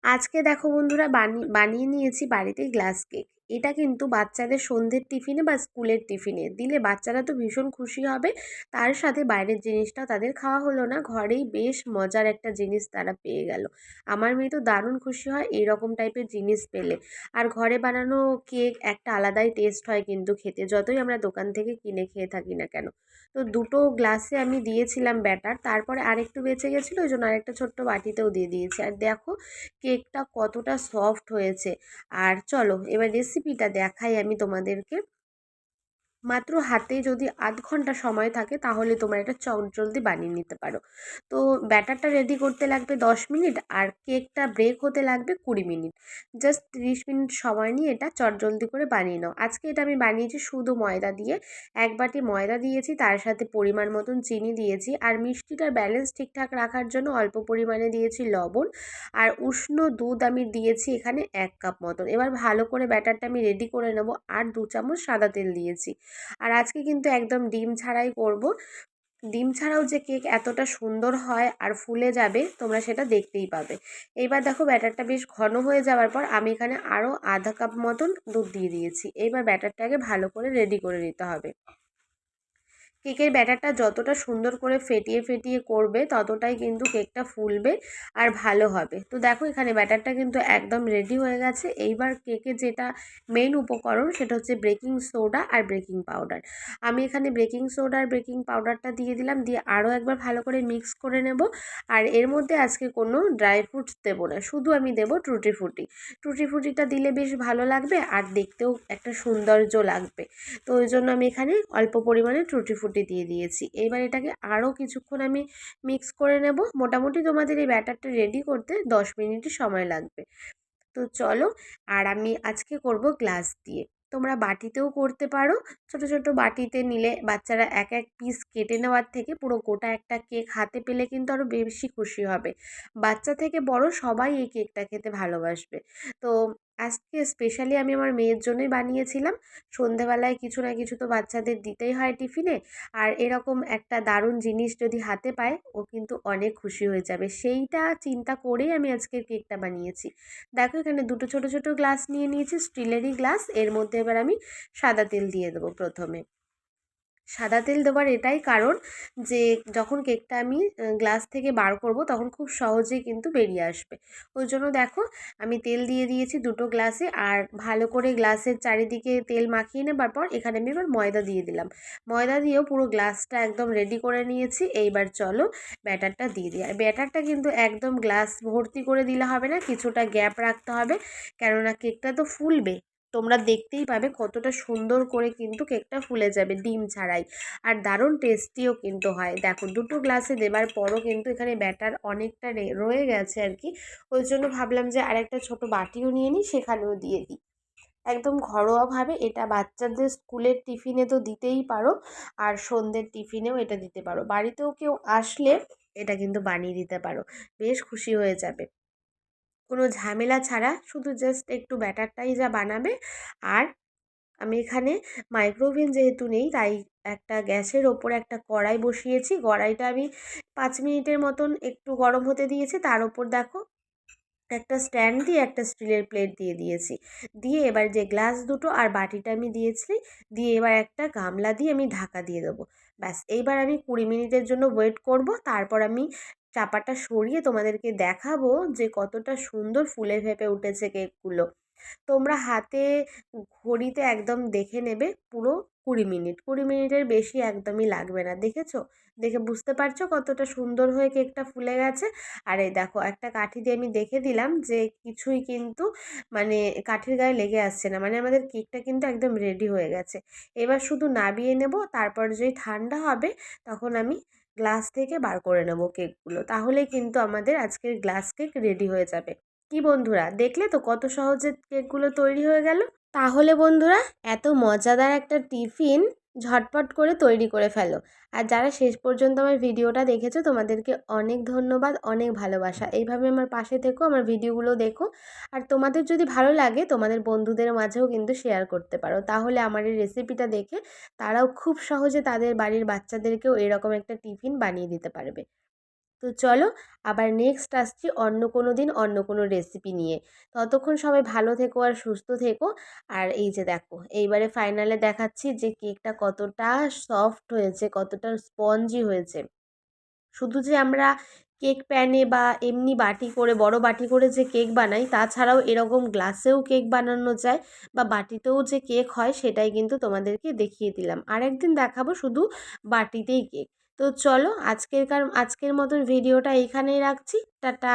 আজকে দেখো বন্ধুরা বানিয়ে নিয়েছি বাড়িতেই গ্লাস কেক। এটা কিন্তু বাচ্চাদের সন্ধ্যের টিফিনে বা স্কুলের টিফিনে দিলে বাচ্চারা তো ভীষণ খুশি হবে। তার সাথে বাইরের জিনিসটাও তাদের খাওয়া হলো না, ঘরেই বেশ মজার একটা জিনিস তারা পেয়ে গেল। আমার মেয়ে তো দারুণ খুশি হয় এইরকম টাইপের জিনিস পেলে। আর ঘরে বানানো কেক একটা আলাদাই টেস্ট হয় কিন্তু খেতে, যতই আমরা দোকান থেকে কিনে খেয়ে থাকি না কেন। তো দুটো গ্লাসে আমি দিয়েছিলাম ব্যাটার, তারপরে আরেকটু বেঁচে গেছিলো, ওই জন্য আরেকটা ছোট্ট বাটিতেও দিয়ে দিয়েছি। আর দেখো কেকটা কতটা সফট হয়েছে। আর চলো এবার রেসিপিটা দেখাই আমি তোমাদেরকে। মাত্র হাতে যদি আধ ঘন্টা সময় থাকে তাহলে তোমরা এটা চটজলদি বানিয়ে নিতে পারো। তো ব্যাটারটা রেডি করতে লাগবে 10 মিনিট, আর কেকটা ব্রেক হতে লাগবে 20 মিনিট। জাস্ট 30 মিনিট সময় নিয়ে এটা চটজলদি করে বানিয়ে নাও। আজকে এটা আমি বানিয়েছি শুধু ময়দা দিয়ে। 1 বাটি ময়দা দিয়েছি, তার সাথে পরিমাণ মতন চিনি দিয়েছি, আর মিষ্টিটার ব্যালেন্স ঠিকঠাক রাখার জন্য অল্প পরিমাণে দিয়েছি লবণ। আর উষ্ণ দুধ আমি দিয়েছি এখানে 1 কাপ মতন। এবার ভালো করে ব্যাটারটা আমি রেডি করে নেব। আর 2 চামচ সাদা তেল দিয়েছি। আর আজকে কিন্তু একদম ডিম ছাড়াই করব। ডিম ছাড়াও যে কেক এতটা সুন্দর হয় আর ফুলে যাবে তোমরা সেটা দেখতেই পাবে। এইবার দেখো ব্যাটারটা বেশ ঘন হয়ে যাওয়ার পর আমি এখানে আরও আধা কাপ মতন দুধ দিয়ে দিয়েছি। এইবার ব্যাটারটাকে ভালো করে রেডি করে নিতে হবে। কেকের ব্যাটারটা যতটা সুন্দর করে ফেটিয়ে ফেটিয়ে করবে ততটাই কিন্তু কেকটা ফুলবে আর ভালো হবে। তো দেখো এখানে ব্যাটারটা কিন্তু একদম রেডি হয়ে গেছে। এইবার কেকের যেটা মেইন উপকরণ সেটা হচ্ছে বেকিং সোডা আর বেকিং পাউডার। আমি এখানে বেকিং সোডা আর বেকিং পাউডারটা দিয়ে দিলাম, দিয়ে আরও একবার ভালো করে মিক্স করে নেব। আর এর মধ্যে আজকে কোনো ড্রাই ফ্রুটস দেবো না, শুধু আমি দেবো টুটি ফ্রুটি। টুটি ফ্রুটিটা দিলে বেশ ভালো লাগবে আর দেখতেও একটা সৌন্দর্য লাগবে। তো ওই জন্য আমি এখানে অল্প পরিমাণে টুটি ফ্রুটি দিয়ে দিয়েছি। এবার এটাকে আরও কিছুক্ষণ আমি মিক্স করে নেব। মোটামুটি তোমাদের এই ব্যাটারটা রেডি করতে 10 মিনিটই সময় লাগবে। তো চলো, আর আমি আজকে করব গ্লাস দিয়ে। তোমরা বাটিতেও করতে পারো। ছোট ছোট বাটিতে নিলে বাচ্চারা এক এক পিস কেটে নেওয়ার থেকে পুরো গোটা একটা কেক হাতে পেলে কিন্তু আরও বেশি খুশি হবে। বাচ্চা থেকে বড় সবাই এই কেকটা খেতে ভালোবাসবে। তো আজকে স্পেশালি আমি আমার মেয়ের জন্যই বানিয়েছিলাম। সন্ধেবেলায় কিছু না কিছু তো বাচ্চাদের দিতেই হয় টিফিনে। আর এরকম একটা দারুণ জিনিস যদি হাতে পায় ও কিন্তু অনেক খুশি হয়ে যাবে, সেইটা চিন্তা করেই আমি আজকের কেকটা বানিয়েছি। দেখো এখানে দুটো ছোট ছোট গ্লাস নিয়ে নিয়েছি, স্টিলেরই গ্লাস। এর মধ্যে এবার আমি সাদা তেল দিয়ে দেবো প্রথমে। সাদা তেল দেওয়ার এটাই কারণ যে যখন কেকটা আমি গ্লাস থেকে বার করব তখন খুব সহজেই কিন্তু বেরিয়ে আসবে। ওই জন্য দেখো আমি তেল দিয়ে দিয়েছি দুটো গ্লাসে। আর ভালো করে গ্লাসের চারিদিকে তেল মাখিয়ে নেবার পর এখানে আমি এবার ময়দা দিয়ে দিলাম। ময়দা দিয়েও পুরো গ্লাসটা একদম রেডি করে নিয়েছি। এইবার চলো ব্যাটারটা দিয়ে দিই। আর ব্যাটারটা কিন্তু একদম গ্লাস ভর্তি করে দিলে হবে না, কিছুটা গ্যাপ রাখতে হবে, কেননা কেকটা তো ফুলবে। তোমরা দেখতেই পাবে কতটা সুন্দর করে কিন্তু কেকটা ফুলে যাবে ডিম ছাড়াই। আর দারুণ টেস্টিও কিন্তু হয়। দেখো দুটো গ্লাসে দেবার পরও কিন্তু এখানে ব্যাটার অনেকটা রয়ে গেছে আর কি। ওই জন্য ভাবলাম যে আরেকটা ছোট বাটিও নিয়ে নিই, সেখানেও দিয়ে দিই। একদম ঘরোয়াভাবে এটা বাচ্চাদের স্কুলের টিফিনে তো দিতেই পারো, আর সন্ধ্যের টিফিনেও এটা দিতে পারো। বাড়িতেও কেউ আসলে এটা কিন্তু বানিয়ে দিতে পারো, বেশ খুশি হয়ে যাবে। কোনো ঝামেলা ছাড়া শুধু জাস্ট একটু ব্যাটারটাই যা বানাবে। আর আমি এখানে মাইক্রোওভেন যেহেতু নেই তাই একটা গ্যাসের ওপরে একটা কড়াই বসিয়েছি। কড়াইটা আমি 5 মিনিটের মতন একটু গরম হতে দিয়েছি। তার ওপর দেখো একটা স্ট্যান্ড দিয়ে একটা স্টিলের প্লেট দিয়ে দিয়েছি। দিয়ে এবার যে গ্লাস দুটো আর বাটিটা আমি দিয়েছি, দিয়ে এবার একটা গামলা দিয়ে আমি ঢাকা দিয়ে দেবো। ব্যাস এইবার আমি 20 মিনিটের জন্য ওয়েট করব। তারপর আমি চাপাটা সরিয়ে তোমাদেরকে দেখাবো যে কতটা সুন্দর ফুলে ফেঁপে উঠেছে কেকগুলো। তোমরা হাতে ঘড়িতে একদম দেখে নেবে পুরো 20 মিনিট। 20 মিনিটের বেশি একদমই লাগবে না। দেখেছো? দেখে বুঝতে পারছো কতটা সুন্দর হয়ে কেকটা ফুলে গেছে? আর এই দেখো একটা কাঠি দিয়ে আমি দেখে দিলাম যে কিছুই কিন্তু মানে কাঠির গায়ে লেগে আসছে না, মানে আমাদের কেকটা কিন্তু একদম রেডি হয়ে গেছে। এবার শুধু নাবিয়ে নেব, তারপর যেই ঠান্ডা হবে তখন আমি গ্লাস থেকে বার করে নেব কেকগুলো। তাহলেই কিন্তু আমাদের আজকের গ্লাস কেক রেডি হয়ে যাবে। কি বন্ধুরা, দেখলে তো কত সহজে কেকগুলো তৈরি হয়ে গেল? তাহলে বন্ধুরা, এত মজাদার একটা টিফিন ঝটপট করে তৈরি করে ফেলো। আর যারা শেষ পর্যন্ত আমার ভিডিওটা দেখেছো তোমাদেরকে অনেক ধন্যবাদ, অনেক ভালোবাসা। এইভাবে আমার পাশে থেকো, আমার ভিডিওগুলো দেখো। আর তোমাদের যদি ভালো লাগে তোমাদের বন্ধুদের মাঝেও কিন্তু শেয়ার করতে পারো, তাহলে আমার এই রেসিপিটা দেখে তারাও খুব সহজে তাদের বাড়ির বাচ্চাদেরকেও এরকম একটা টিফিন বানিয়ে দিতে পারবে। তো চলো আবার নেক্সট আসছি অন্য কোনো দিন অন্য কোনো রেসিপি নিয়ে। ততক্ষণ সবাই ভালো থেকো আর সুস্থ থেকো। আর এই যে দেখো এইবারে ফাইনালে দেখাচ্ছি যে কেকটা কতটা সফট হয়েছে, কতটা স্পঞ্জি হয়েছে। শুধু যে আমরা কেক প্যানে বা এমনি বাটি করে বড় বাটি করে যে কেক বানাই, তাছাড়াও এরকম গ্লাসেও কেক বানানো যায় বা বাটিতেও যে কেক হয় সেটাই কিন্তু তোমাদেরকে দেখিয়ে দিলাম। আর একদিন দেখাবো শুধু বাটিতেই কেক। তো চলো আজকের মতন ভিডিওটা এইখানেই রাখছি। টাটা।